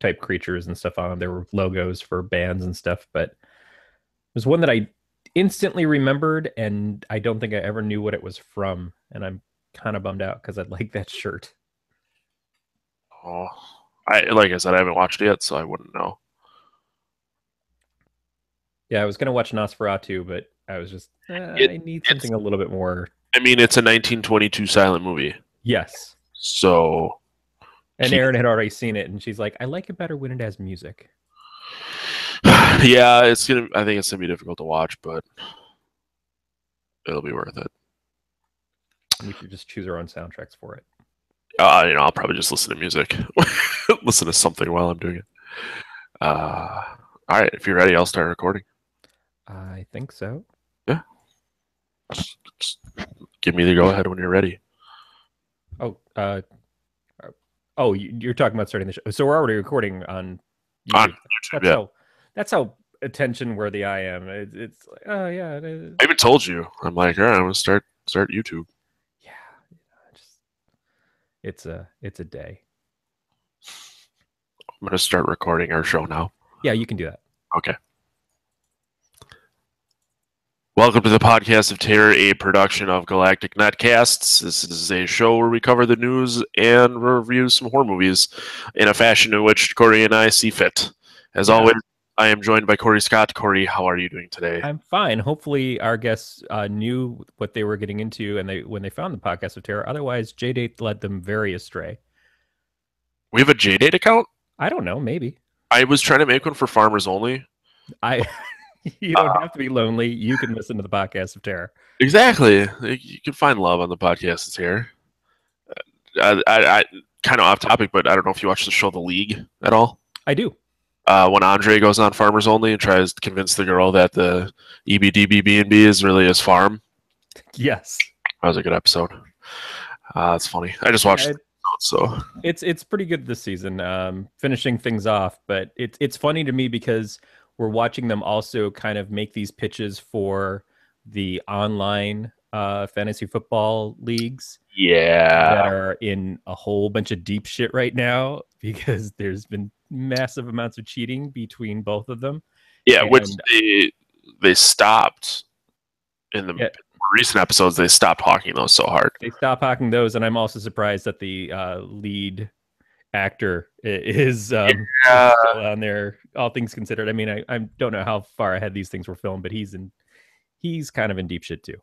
type creatures and stuff on them. There were logos for bands and stuff, but there's one that I instantly remembered, and I don't think I ever knew what it was from, and I'm kind of bummed out because I'd like that shirt. Oh, like I said, I haven't watched it yet, so I wouldn't know. Yeah, I was gonna watch Nosferatu, but I was just It I need it's something a little bit more. I mean it's a 1922 silent movie, Yes. so And Erin had already seen it, and she's like, "I like it better when it has music." yeah, I think it's gonna be difficult to watch, but it'll be worth it. We should just choose our own soundtracks for it. I'll probably just listen to music, listen to something while I'm doing it. All right, if you're ready, I'll start recording. I think so. Yeah, just give me the go ahead when you're ready. Oh, you're talking about starting the show. So we're already recording on On YouTube. YouTube, That's yeah. how attention worthy I am. It's like, oh yeah, I even told you. I'm like, all right, I'm gonna start YouTube. yeah. Just it's a day. I'm gonna start recording our show now. Yeah, you can do that. Okay. Welcome to the Podcast of Terror, a production of Galactic Netcasts. This is a show where we cover the news and review some horror movies in a fashion in which Corey and I see fit. As always, I am joined by Corey Scott. Corey, how are you doing today? I'm fine. Hopefully, our guests knew what they were getting into, and when they found the Podcast of Terror. Otherwise, J-Date led them very astray. We have a JDate account? I don't know. Maybe I was trying to make one for farmers only. You don't have to be lonely. You can listen to the Podcast of Terror. Exactly. You can find love on the podcast of Terror. I kind of off topic, but I don't know if you watch the show The League at all. I do. When Andre goes on Farmers Only and tries to convince the girl that the EBDBB&B is really his farm. Yes. That was a good episode. It's funny. I just watched it, so it's pretty good this season. Finishing things off, but it's funny to me because we're watching them also kind of make these pitches for the online fantasy football leagues. Yeah. That are in a whole bunch of deep shit right now because there's been massive amounts of cheating between both of them. Yeah, which they stopped in the recent episodes. They stopped hawking those so hard. They stopped hawking those, and I'm also surprised that the lead actor is still on there. All things considered, I mean, I don't know how far ahead these things were filmed, but he's kind of in deep shit too.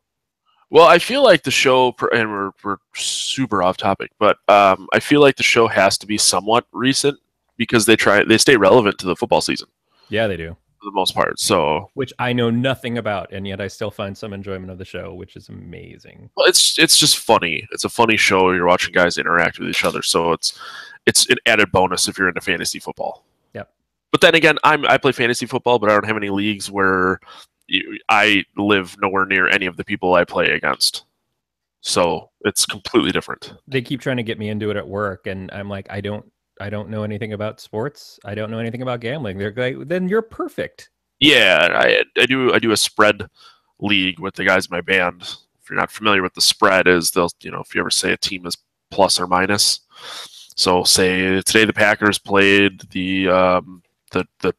Well, I feel like the show, and we're super off topic, but I feel like the show has to be somewhat recent because they stay relevant to the football season. Yeah, they do for the most part. So, which I know nothing about, and yet I still find some enjoyment of the show, which is amazing. Well, it's just funny. It's a funny show. You're watching guys interact with each other, so it's an added bonus if you're into fantasy football. Yep. But then again, I play fantasy football, but I don't have any leagues where I live nowhere near any of the people I play against. So it's completely different. They keep trying to get me into it at work, and I'm like, I don't know anything about sports. I don't know anything about gambling. They're like, then you're perfect. Yeah, I do a spread league with the guys in my band. If you're not familiar with the spread, is they'll if you ever say a team is plus or minus. So say today the Packers played the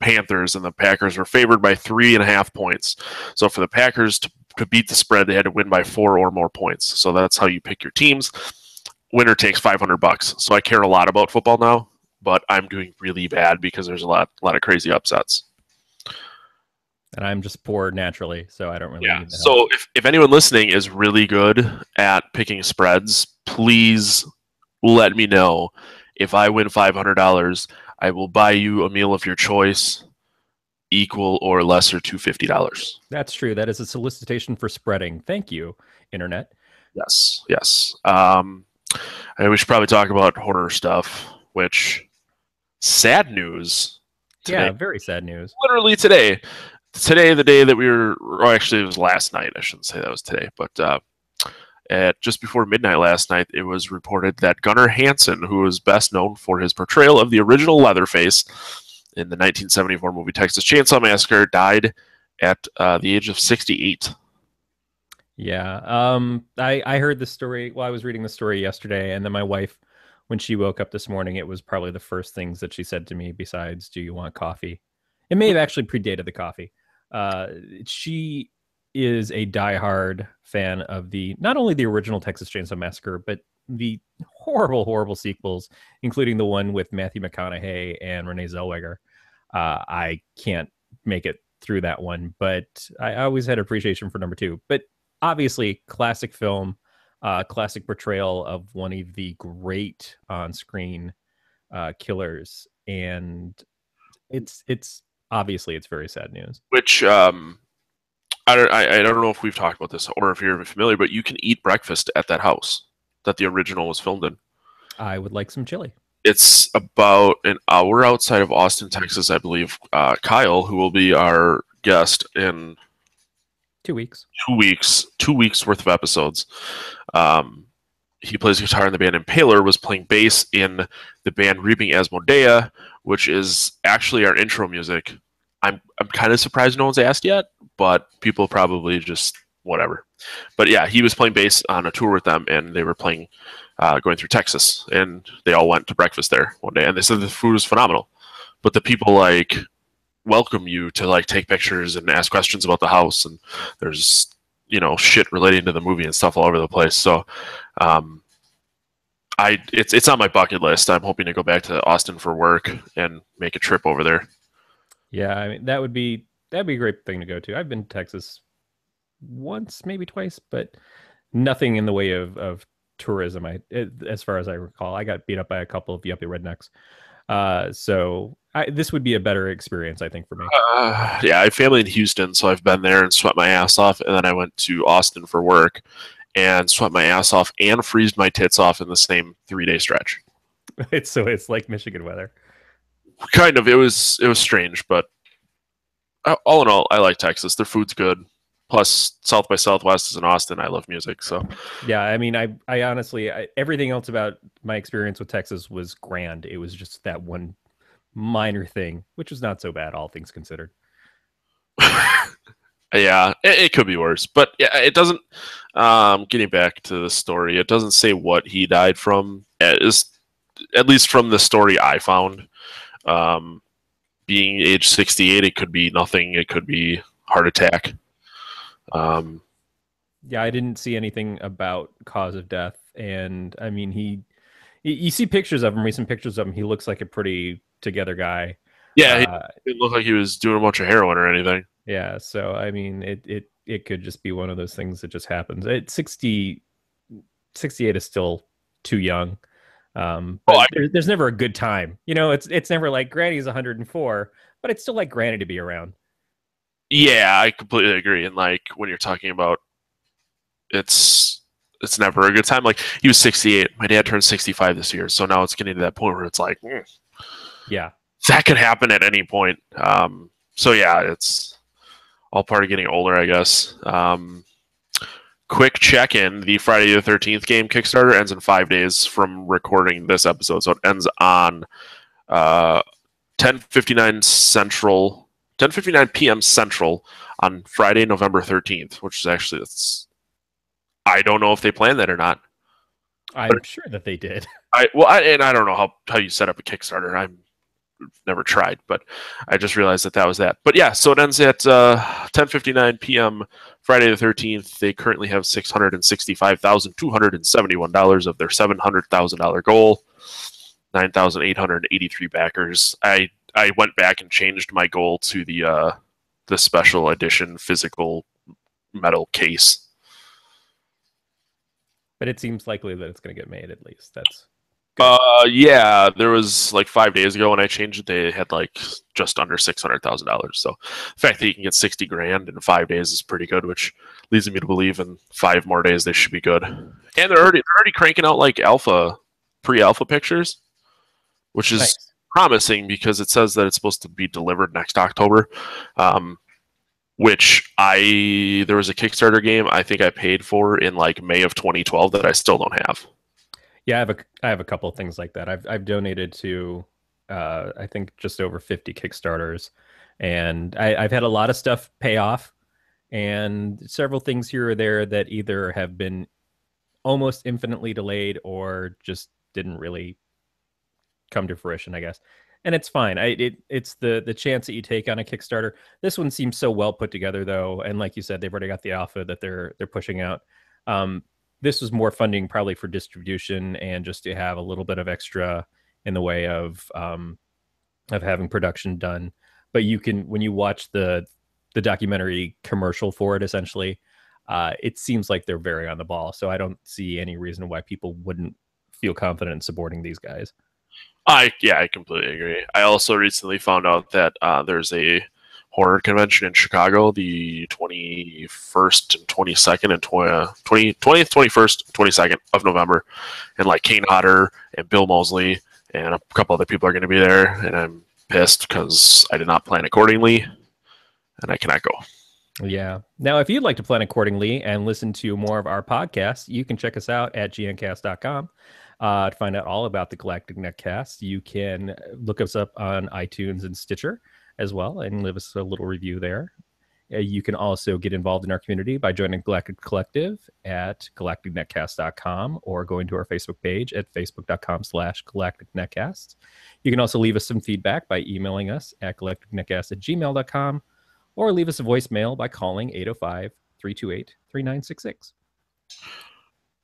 Panthers, and the Packers were favored by 3.5 points. So for the Packers to beat the spread, they had to win by 4 or more points. So that's how you pick your teams. Winner takes $500. So I care a lot about football now, but I'm doing really bad because there's a lot of crazy upsets. And I'm just poor naturally, so I don't really need that. So if anyone listening is really good at picking spreads, please let me know. If I win $500, I will buy you a meal of your choice, equal or lesser to $50. That's true. That is a solicitation for spreading. Thank you, Internet. Yes. We should probably talk about horror stuff, which sad news. Today. Yeah, very sad news. Literally today. Today, the day that actually it was last night. I shouldn't say that was today, but at just before midnight last night, it was reported that Gunnar Hansen, who is best known for his portrayal of the original Leatherface in the 1974 movie Texas Chainsaw Massacre, died at the age of 68. Yeah, I heard the story. Well, I was reading the story yesterday, and then my wife when she woke up this morning, it was probably the first things that she said to me besides, "Do you want coffee?" It may have actually predated the coffee. Uh, she is a diehard fan of the not only the original Texas Chainsaw Massacre, but the horrible, horrible sequels, including the one with Matthew McConaughey and Renee Zellweger. I can't make it through that one, but I always had appreciation for number two. But obviously, classic film, classic portrayal of one of the great on-screen killers, and it's obviously it's very sad news. Which I don't know if we've talked about this or if you're familiar, but you can eat breakfast at that house that the original was filmed in. I would like some chili. It's about an hour outside of Austin, Texas, I believe. Kyle, who will be our guest in 2 weeks. 2 weeks worth of episodes. He plays guitar in the band Impaler, was playing bass in the band Reaping Asmodea, which is actually our intro music. I'm kind of surprised no one's asked yet, but people probably just whatever. But yeah, he was playing bass on a tour with them, and they were playing going through Texas, and they all went to breakfast there one day, and they said the food was phenomenal. But the people like welcome you to like take pictures and ask questions about the house, and there's shit relating to the movie and stuff all over the place. So it's on my bucket list. I'm hoping to go back to Austin for work and make a trip over there. Yeah, I mean that'd be a great thing to go to. I've been to Texas once, maybe twice, but nothing in the way of tourism. As far as I recall, I got beat up by a couple of yuppie rednecks. So this would be a better experience, I think, for me. Yeah, I have family in Houston, so I've been there and sweat my ass off, and then I went to Austin for work and sweat my ass off and freezed my tits off in the same 3-day stretch. It's like Michigan weather. Kind of. It was strange, but all in all, I like Texas. Their food's good. Plus, South by Southwest is in Austin. I love music, so yeah. I mean, I honestly, everything else about my experience with Texas was grand. It was just that one minor thing, which was not so bad, all things considered. Yeah, it could be worse, but yeah, it doesn't. Getting back to the story, it doesn't say what he died from. At least from the story I found. Being age 68, it could be nothing. It could be heart attack. Yeah, I didn't see anything about cause of death, and I mean, you see pictures of him, recent pictures of him. He looks like a pretty together guy. Yeah, it didn't look like he was doing a bunch of heroin or anything. Yeah, so I mean, it could just be one of those things that just happens. 68 is still too young. But there's never a good time. It's never like Granny's 104, but it's still like Granny to be around. Yeah, I completely agree. And like when you're talking about it's never a good time. Like he was 68. My dad turned 65 this year, so now it's getting to that point where it's like, yeah, that could happen at any point. So yeah, it's all part of getting older, I guess. Quick check-in: the Friday the 13th game Kickstarter ends in 5 days from recording this episode, so it ends on 10:59 Central, 10:59 p.m. Central on Friday, November 13th, which is actually I don't know if they planned that or not. I'm sure that they did. I don't know how you set up a Kickstarter. I've never tried, but I just realized that was that. But yeah, so it ends at 10:59 p.m. Friday the 13th. They currently have $665,271 of their $700,000 goal. 9,883 backers. I went back and changed my goal to the special edition physical metal case. But it seems likely that it's going to get made, at least. That's good. Yeah, there was like 5 days ago when I changed it, they had like just under $600,000. So the fact that you can get $60,000 in 5 days is pretty good, which leads me to believe in 5 more days they should be good. And they're already cranking out like pre-alpha pictures, which is nice. Promising because it says that it's supposed to be delivered next October. Which there was a Kickstarter game I think I paid for in like May of 2012 that I still don't have. Yeah, I have a couple of things like that. I've donated to I think just over 50 Kickstarters, and I've had a lot of stuff pay off, and several things here or there that either have been almost infinitely delayed or just didn't really come to fruition, I guess. And it's fine. It's the chance that you take on a Kickstarter. This one seems so well put together, though, and like you said, they've already got the alpha that they're pushing out. This was more funding probably for distribution and just to have a little bit of extra in the way of having production done. But you can, when you watch the documentary commercial for it, essentially, it seems like they're very on the ball. So I don't see any reason why people wouldn't feel confident in supporting these guys. I completely agree. I also recently found out that there's a horror convention in Chicago, the 21st and 22nd and 20th, 21st, 22nd of November, and like Kane Hodder and Bill Moseley and a couple other people are going to be there, and I'm pissed because I did not plan accordingly, and I cannot go. Yeah. Now, if you'd like to plan accordingly and listen to more of our podcasts, you can check us out at gncast.com. To find out all about the Galactic Netcast. You can look us up on iTunes and Stitcher as well and leave us a little review there. You can also get involved in our community by joining Galactic Collective at galacticnetcast.com or going to our Facebook page at facebook.com/galacticnetcast. You can also leave us some feedback by emailing us at galacticnetcast@gmail.com or leave us a voicemail by calling 805-328-3966.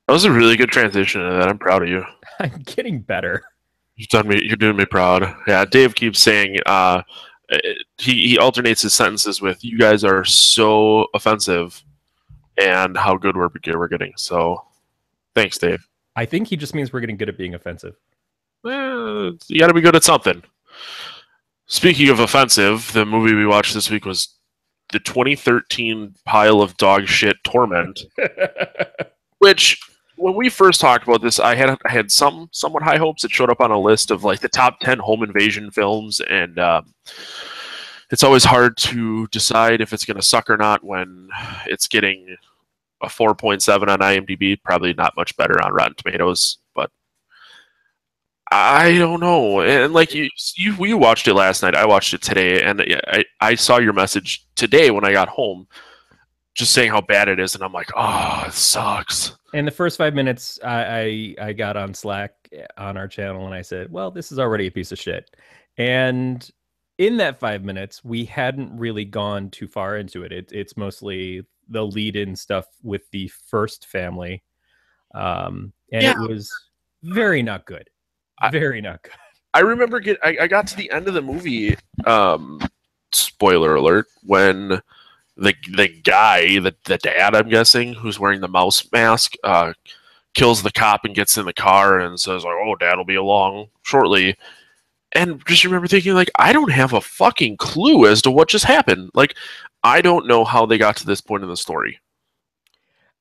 That was a really good transition to that. I'm proud of you. I'm getting better. You're doing me proud. Yeah, Dave keeps saying he alternates his sentences with "You guys are so offensive," and how good we're getting. So, thanks, Dave. I think he just means we're getting good at being offensive. Well, you got to be good at something. Speaking of offensive, the movie we watched this week was the 2013 pile of dog shit Torment, which, when we first talked about this, I had some somewhat high hopes. It showed up on a list of like the top 10 home invasion films, and it's always hard to decide if it's going to suck or not when it's getting a 4.7 on IMDb. Probably not much better on Rotten Tomatoes, but I don't know. And like you watched it last night. I watched it today, and I saw your message today when I got home, just saying how bad it is, and I'm like, oh, it sucks. In the first 5 minutes, I got on Slack on our channel and I said, well, this is already a piece of shit. And in that 5 minutes, we hadn't really gone too far into it. It's mostly the lead-in stuff with the first family. And yeah, it was very not good. Very not good. I remember I got to the end of the movie, spoiler alert, when the guy, the dad, I'm guessing, who's wearing the mouse mask, kills the cop and gets in the car and says, like, oh, Dad will be along shortly. And just remember thinking, like, I don't have a fucking clue as to what just happened. Like, I don't know how they got to this point in the story.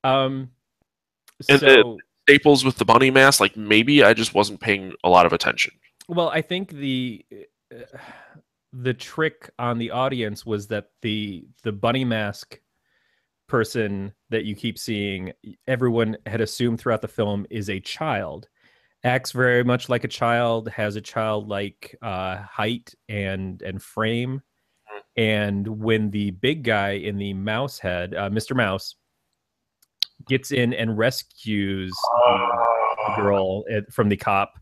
And the staples with the bunny mask, like, maybe I just wasn't paying a lot of attention. Well, I think the trick on the audience was that the bunny mask person that you keep seeing, everyone had assumed throughout the film is a child, acts very much like a child, has a childlike height and frame. And when the big guy in the mouse head, Mr. Mouse, gets in and rescues the girl from the cop,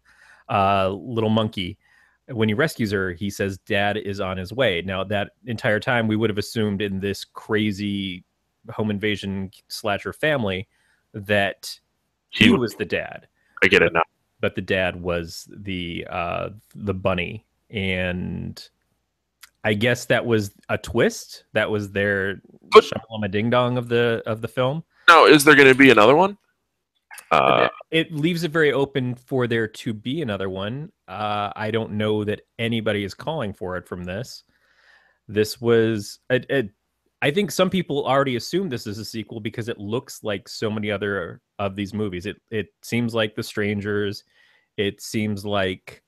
little monkey, when he rescues her, he says, Dad is on his way. Now, that entire time, we would have assumed in this crazy home invasion slasher family that he was the dad. I get it now. But the dad was the bunny. And I guess that was a twist. That was their shamalama ding dong of the film. Now, is there going to be another one? It leaves it very open for there to be another one. I don't know that anybody is calling for it from this. This was, I think some people already assume this is a sequel because it looks like so many other of these movies. It seems like The Strangers. It seems like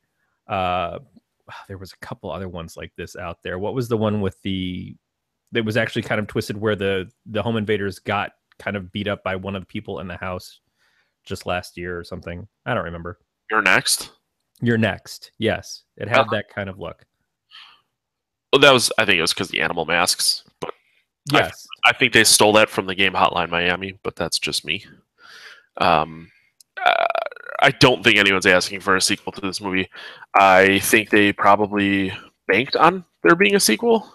there was a couple other ones like this out there. What was the one with that was actually kind of twisted where the home invaders got kind of beat up by one of the people in the house just last year or something? I don't remember. You're Next? You're Next. Yes. It had that kind of look. Well, I think it was because the animal masks. But yes. I think they stole that from the game Hotline Miami, but that's just me. I don't think anyone's asking for a sequel to this movie. I think they probably banked on there being a sequel.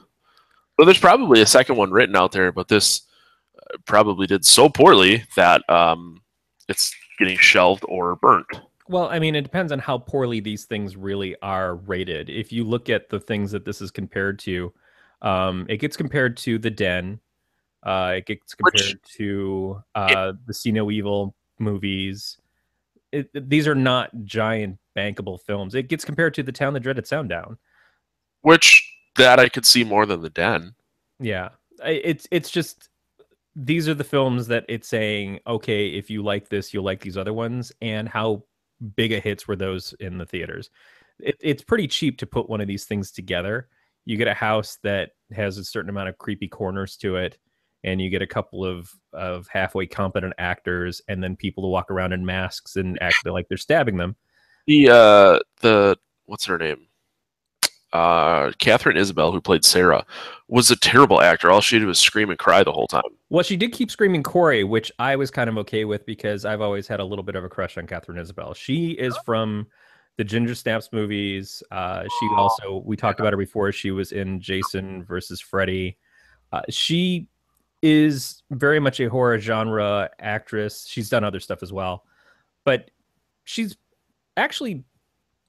So there's probably a second one written out there, but this probably did so poorly that it's getting shelved or burnt. Well, I mean, it depends on how poorly these things really are rated. If you look at the things that this is compared to, it gets compared to The Den. It gets Which compared to it, the See No Evil movies. These are not giant bankable films. It gets compared to The Town That Dreaded Sundown. which that I could see more than the Den. Yeah, it's just these are the films that it's saying, okay, if you like this, you'll like these other ones, and how big a hits were those in the theaters. It's pretty cheap to put one of these things together. You get a house that has a certain amount of creepy corners to it, and you get a couple of halfway competent actors, and then people to walk around in masks and act like they're stabbing them. The what's her name? Catherine Isabel, who played Sarah, was a terrible actor. All she did was scream and cry the whole time. Well, she did keep screaming Corey, which I was kind of okay with because I've always had a little bit of a crush on Catherine Isabel. She is from the Ginger Snaps movies. She also, we talked about her before. She was in Jason versus Freddy. She is very much a horror genre actress. She's done other stuff as well, but she's actually,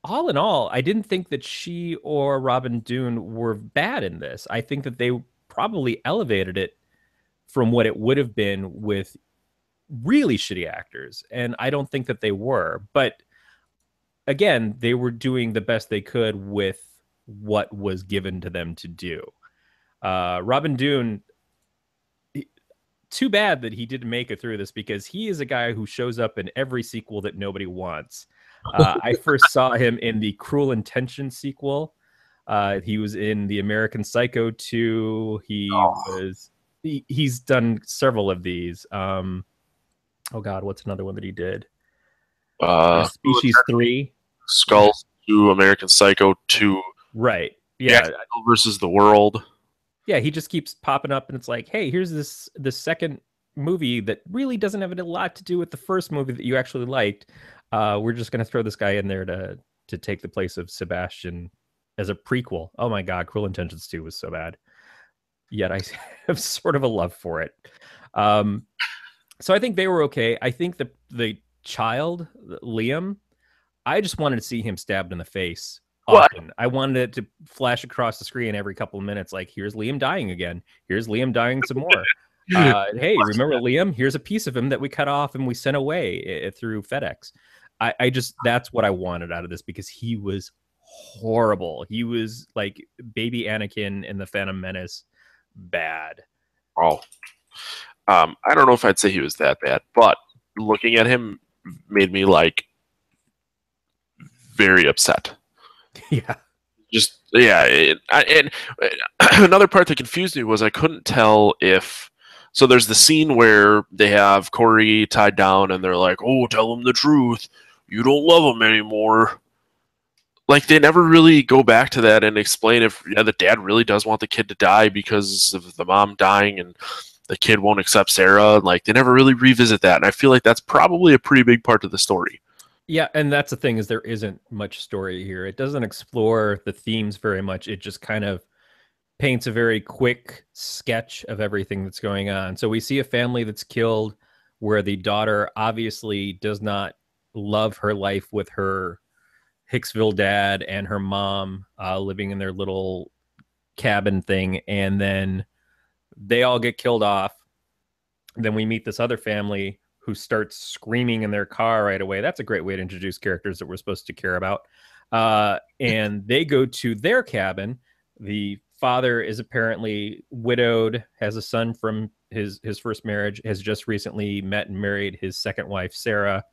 all in all, I didn't think that she or Robin Dune were bad in this. I think that they probably elevated it from what it would have been with really shitty actors. And I don't think that they were. But again, they were doing the best they could with what was given to them to do. Robin Dune, too bad that he didn't make it through this because he is a guy who shows up in every sequel that nobody wants. I first saw him in the Cruel Intentions sequel. He was in the American Psycho 2. He's done several of these. Oh God, what's another one that he did? Species 3. Skull 2, American Psycho 2. Right. Yeah. Versus the World. Yeah, he just keeps popping up, and it's like, hey, here's this second movie that really doesn't have a lot to do with the first movie that you actually liked. We're just going to throw this guy in there to take the place of Sebastian as a prequel. Oh my God, Cruel Intentions 2 was so bad. Yet I have sort of a love for it. So I think they were okay. I think the child, Liam, I just wanted to see him stabbed in the face often. I wanted it to flash across the screen every couple of minutes, like, here's Liam dying again. Here's Liam dying some more. Hey, remember Liam? Here's a piece of him that we cut off and we sent away through FedEx. I just, that's what I wanted out of this because he was horrible. He was like baby Anakin in the Phantom Menace. Bad. Oh, I don't know if I'd say he was that bad, but looking at him made me like very upset. Yeah. Just yeah, and another part that confused me was I couldn't tell if. So there's the scene where they have Corey tied down, and they're like, "Oh, tell him the truth. You don't love him anymore." Like they never really go back to that and explain if the dad really does want the kid to die because of the mom dying, and the kid won't accept Sarah. Like they never really revisit that, and I feel like that's probably a pretty big part of the story. Yeah, and that's the thing is there isn't much story here. It doesn't explore the themes very much. It just kind of paints a very quick sketch of everything that's going on. So we see a family that's killed where the daughter obviously does not love her life with her Hicksville dad and her mom living in their little cabin thing. And then they all get killed off. Then we meet this other family who starts screaming in their car right away. That's a great way to introduce characters that we're supposed to care about. And they go to their cabin. The father is apparently widowed, has a son from his first marriage, has just recently met and married his second wife, Sarah.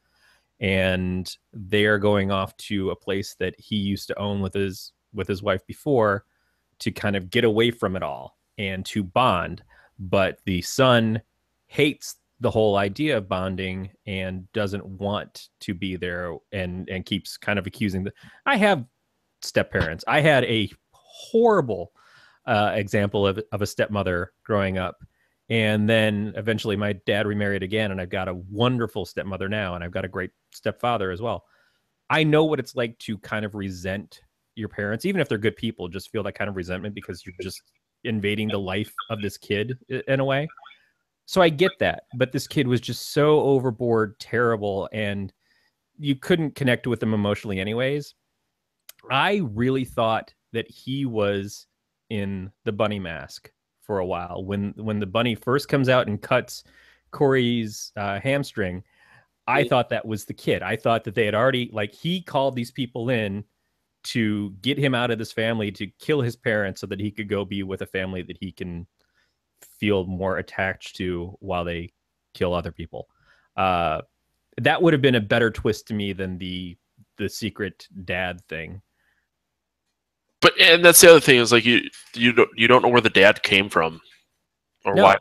And they are going off to a place that he used to own with his wife before to kind of get away from it all and to bond. But the son hates the whole idea of bonding and doesn't want to be there and keeps kind of accusing I have step parents. I had a horrible example of a stepmother growing up, And then eventually my dad remarried again, and I've got a wonderful stepmother now, and I've got a great stepfather as well. I know what it's like to kind of resent your parents, even if they're good people, just feel that kind of resentment because you're just invading the life of this kid in a way. So I get that. But this kid was just so overboard, terrible, and you couldn't connect with him emotionally, anyways. I really thought that he was in the bunny mask for a while. When the bunny first comes out and cuts Corey's hamstring, I thought that was the kid. I thought that they had already, like, he called these people in to get him out of this family, to kill his parents so that he could go be with a family that he can feel more attached to while they kill other people. Uh, that would have been a better twist to me than the secret dad thing. But and that's the other thing is like you don't know where the dad came from or No, why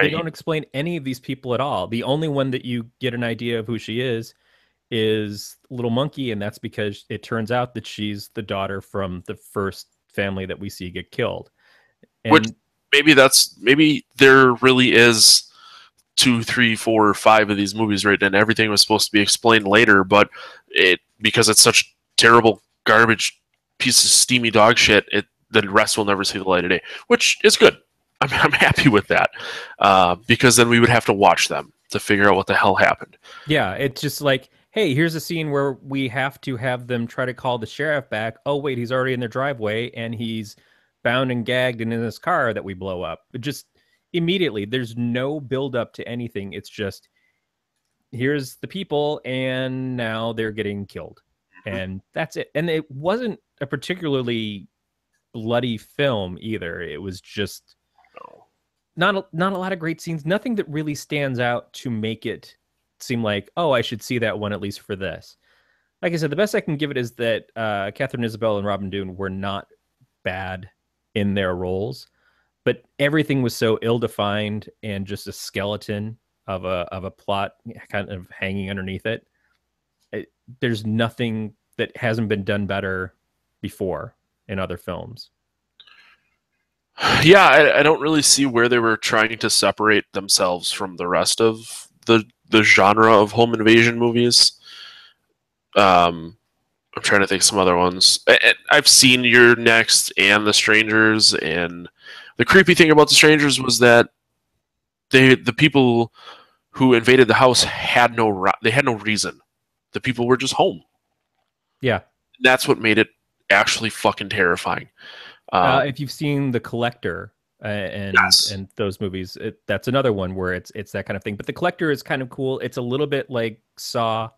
they don't explain any of these people at all. The only one that you get an idea of who she is Little Monkey, and that's because it turns out that she's the daughter from the first family that we see get killed. which And maybe there really is two, three, four, five of these movies right, and everything was supposed to be explained later, but it because it's such terrible garbage piece of steamy dog shit, the rest will never see the light of day, which is good. I'm happy with that because then we would have to watch them to figure out what the hell happened. yeah, it's just like, hey, here's a scene where we have to have them try to call the sheriff back. Oh, wait, he's already in their driveway and he's bound and gagged and in this car that we blow up. It just immediately, there's no build up to anything. It's just, here's the people and now they're getting killed. And that's it. And it wasn't a particularly bloody film either. It was just not a lot of great scenes. Nothing that really stands out to make it seem like, oh, I should see that one at least for this. Like I said, the best I can give it is that Catherine Isabel and Robin Doon were not bad in their roles, but everything was so ill-defined and just a skeleton of a plot kind of hanging underneath it. There's nothing that hasn't been done better before in other films. Yeah, I don't really see where they were trying to separate themselves from the rest of the genre of home invasion movies. I'm trying to think some other ones. I've seen Your Next and The Strangers, and the creepy thing about The Strangers was that the people who invaded the house had they had no reason. The people were just home. Yeah. That's what made it actually fucking terrifying. If you've seen The Collector Yes. and those movies, that's another one where it's that kind of thing. But The Collector is kind of cool. It's a little bit like Saw,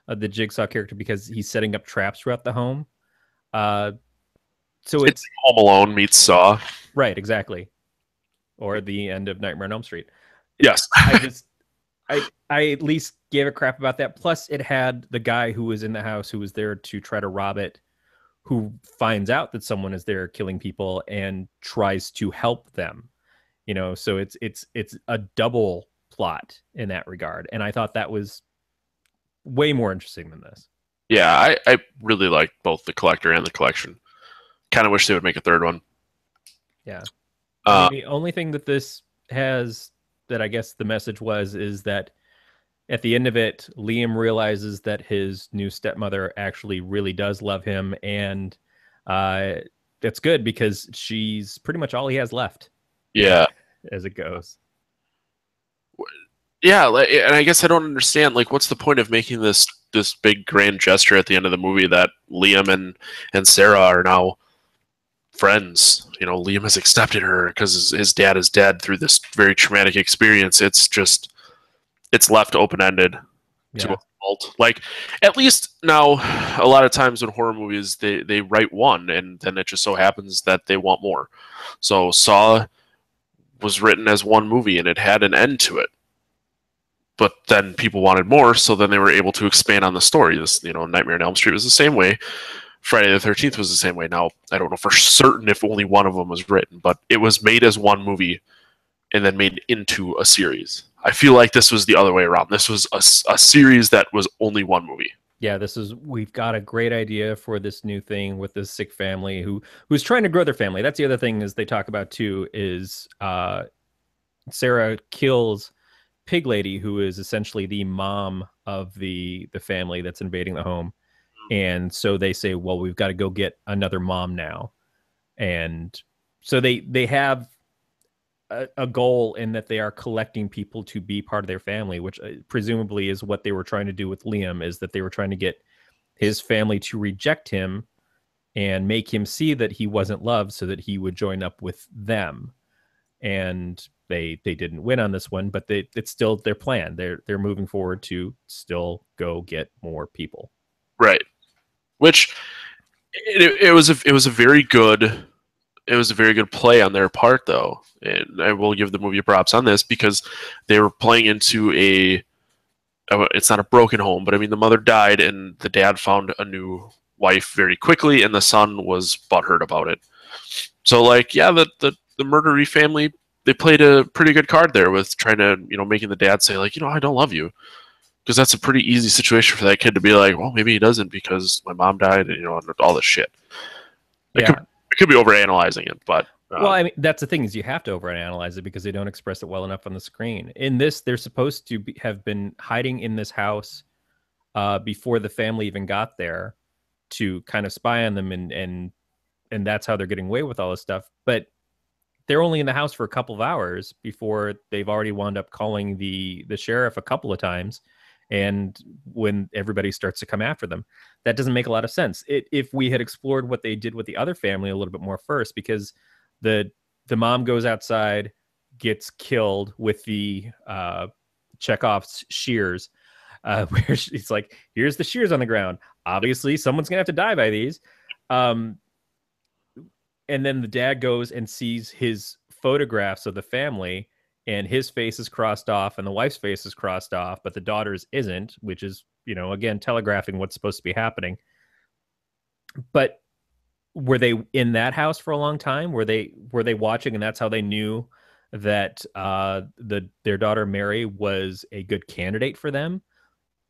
the Jigsaw character, because he's setting up traps throughout the home. So It's Home Alone meets Saw. right, exactly, or the end of Nightmare on Elm Street. Yes. I at least gave a crap about that. Plus, it had the guy who was in the house who was there to try to rob it, who finds out that someone is there killing people and tries to help them. You know, so it's a double plot in that regard, and I thought that was way more interesting than this. Yeah, I really like both The Collector and The Collection. Kind of wish they would make a third one. Yeah. I Uh, mean, the only thing that this has that I guess the message was is that at the end of it, Liam realizes that his new stepmother actually really does love him, and uh, that's good because she's pretty much all he has left yeah. as it goes. Yeah, and I guess I don't understand. Like, what's the point of making this big grand gesture at the end of the movie that Liam and Sarah are now friends? You know, Liam has accepted her because his dad is dead through this very traumatic experience. It's left open ended to Yeah. a fault. Like, at least now, a lot of times in horror movies, they write one, and then it just so happens that they want more. So Saw was written as one movie, and it had an end to it. But then people wanted more, so then they were able to expand on the story. This, Nightmare on Elm Street was the same way. Friday the 13th was the same way. Now, I don't know for certain if only one of them was written, but it was made as one movie and then made into a series. I feel like this was the other way around. This was a series that was only one movie. Yeah, we've got a great idea for this new thing with this sick family who's trying to grow their family. That's the other thing is they talk about too is Sarah kills Pig Lady, who is essentially the mom of the family that's invading the home. And so they say, well, we've got to go get another mom now. And so they have a goal in that they are collecting people to be part of their family, which presumably is what they were trying to do with Liam, is that they were trying to get his family to reject him and make him see that he wasn't loved so that he would join up with them. And they didn't win on this one, but it's still their plan. They're moving forward to still go get more people. Right. Which it was a very good play on their part, though, and I will give the movie props on this because they were playing into it's not a broken home, but I mean the mother died and the dad found a new wife very quickly, and the son was butthurt about it. So like, yeah, the murdery family, they played a pretty good card there with trying to, making the dad say like, I don't love you. Because that's a pretty easy situation for that kid to be like, well, maybe he doesn't because my mom died, and all this shit. Yeah. I could be overanalyzing it, but well, I mean, that's the thing, is you have to overanalyze it because they don't express it well enough on the screen. In this, they're supposed to have been hiding in this house before the family even got there to kind of spy on them, and that's how they're getting away with all this stuff. But they're only in the house for a couple of hours before they've already wound up calling the sheriff a couple of times. And when everybody starts to come after them, that doesn't make a lot of sense. If we had explored what they did with the other family a little bit more first, because the mom goes outside, gets killed with the Chekhov's shears, where she's like, here's the shears on the ground. Obviously, someone's going to have to die by these. And then the dad goes and sees his photographs of the family, and his face is crossed off and the wife's face is crossed off, but the daughter's isn't, which is, again, telegraphing what's supposed to be happening. But were they in that house for a long time? Were they watching, and that's how they knew that their daughter Mary was a good candidate for them?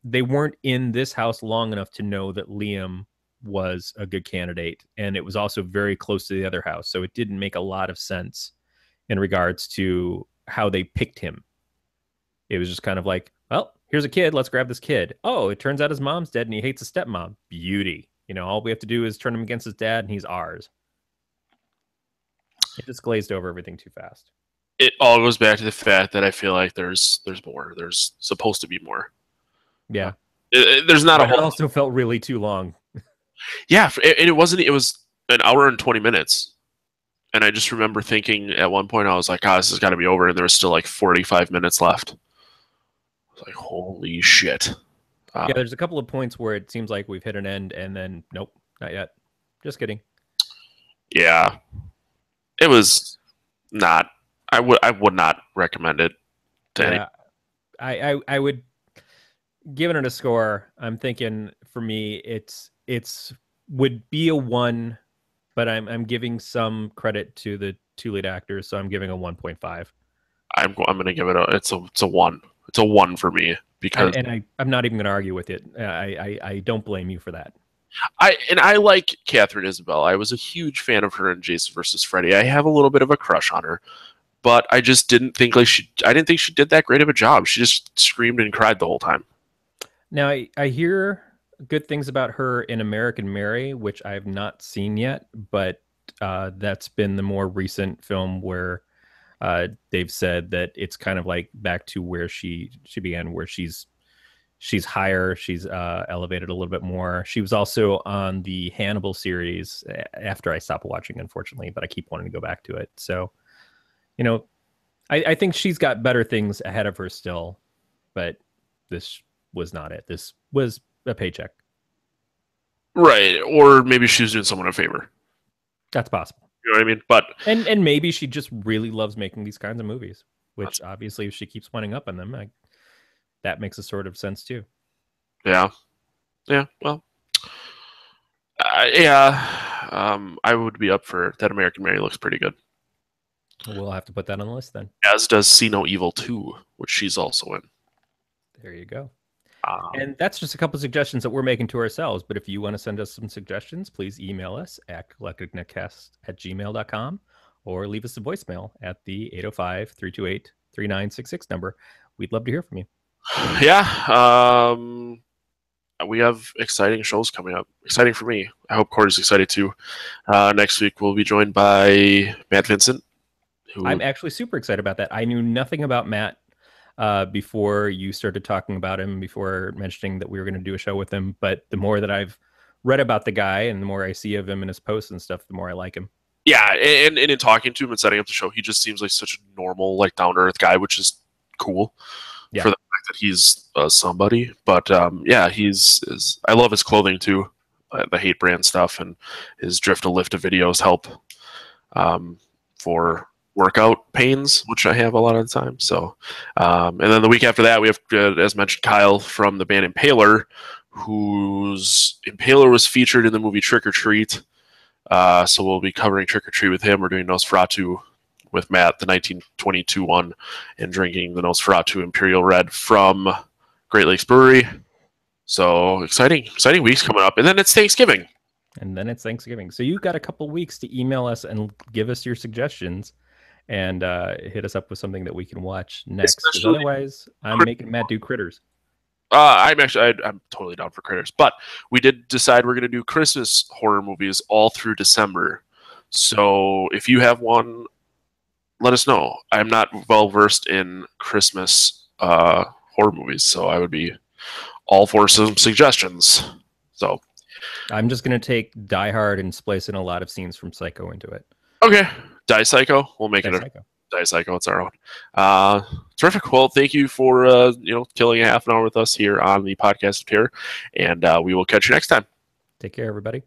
They weren't in this house long enough to know that Liam was a good candidate, and it was also very close to the other house, so it didn't make a lot of sense in regards to how they picked him. It was just kind of like, well, here's a kid, let's grab this kid. Oh, it turns out his mom's dead and he hates his stepmom. Beauty. All we have to do is turn him against his dad and he's ours. It just glazed over everything too fast. It all goes back to the fact that I feel like there's more. There's supposed to be more. Yeah. There's not a whole. It also felt really too long. Yeah, it wasn't. It was an hour and 20 minutes. And I just remember thinking at one point, I was like, this has got to be over. And there was still like 45 minutes left. I was like, holy shit. Yeah, there's a couple of points where it seems like we've hit an end, and then, nope, not yet. Just kidding. Yeah. It was not. I would not recommend it to any. I would, given it a score, I'm thinking for me, it's would be a 1, but I'm giving some credit to the 2 lead actors, so I'm giving a 1.5. I'm going to give it it's a 1. It's a 1 for me because I'm not even going to argue with it. I don't blame you for that. I like Catherine Isabel. I was a huge fan of her in Jason versus Freddy. I have a little bit of a crush on her, but I just didn't think I didn't think she did that great of a job. She just screamed and cried the whole time. Now I hear good things about her in American Mary, which I have not seen yet, but that's been the more recent film where they've said that it's kind of like back to where she began, where she's higher, she's elevated a little bit more. She was also on the Hannibal series after I stopped watching, unfortunately, but I keep wanting to go back to it. So, I think she's got better things ahead of her still, but this was not it. This was a paycheck. Right. Or maybe she was doing someone a favor. That's possible. You know what I mean? But and maybe she just really loves making these kinds of movies, which obviously if she keeps winding up on them, that makes a sort of sense too. Yeah. Yeah. Well, I would be up for that. American Mary looks pretty good. We'll have to put that on the list then. As does See No Evil 2, which she's also in. There you go. And that's just a couple of suggestions that we're making to ourselves. But if you want to send us some suggestions, please email us at collecticnetcast@gmail.com or leave us a voicemail at the 805-328-3673. 3966 number. We'd love to hear from you. Yeah. We have exciting shows coming up. Exciting for me. I hope Corey's excited too. Next week we'll be joined by Matt Vincent. I'm actually super excited about that. I knew nothing about Matt before you started talking about him, before mentioning that we were going to do a show with him. But the more that I've read about the guy and the more I see of him in his posts and stuff, the more I like him. Yeah, and in talking to him and setting up the show, he just seems like such a normal, like down to earth guy, which is cool for the fact that he's somebody. But yeah, I love his clothing too, the hate brand stuff, and his drift to lift of videos help for workout pains, which I have a lot of the time. So, and then the week after that, we have, as mentioned, Kyle from the band Impaler, whose Impaler was featured in the movie Trick or Treat. So we'll be covering Trick or Treat with him. We're doing Nosferatu with Matt, the 1922 one, and drinking the Nosferatu Imperial Red from Great Lakes Brewery. So exciting weeks coming up. And then it's Thanksgiving. So you've got a couple weeks to email us and give us your suggestions and hit us up with something that we can watch next. Because otherwise, I'm making Matt do Critters. I'm totally down for Critters, but we did decide we're going to do Christmas horror movies all through December. So if you have one, let us know. I'm not well versed in Christmas horror movies, so I would be all for some suggestions. So I'm just going to take Die Hard and splice in a lot of scenes from Psycho into it. Okay, Die Psycho. We'll make it a Die Psycho. It's our own. Terrific. Well, thank you for killing a half an hour with us here on the podcast of Terror, and we will catch you next time. Take care, everybody.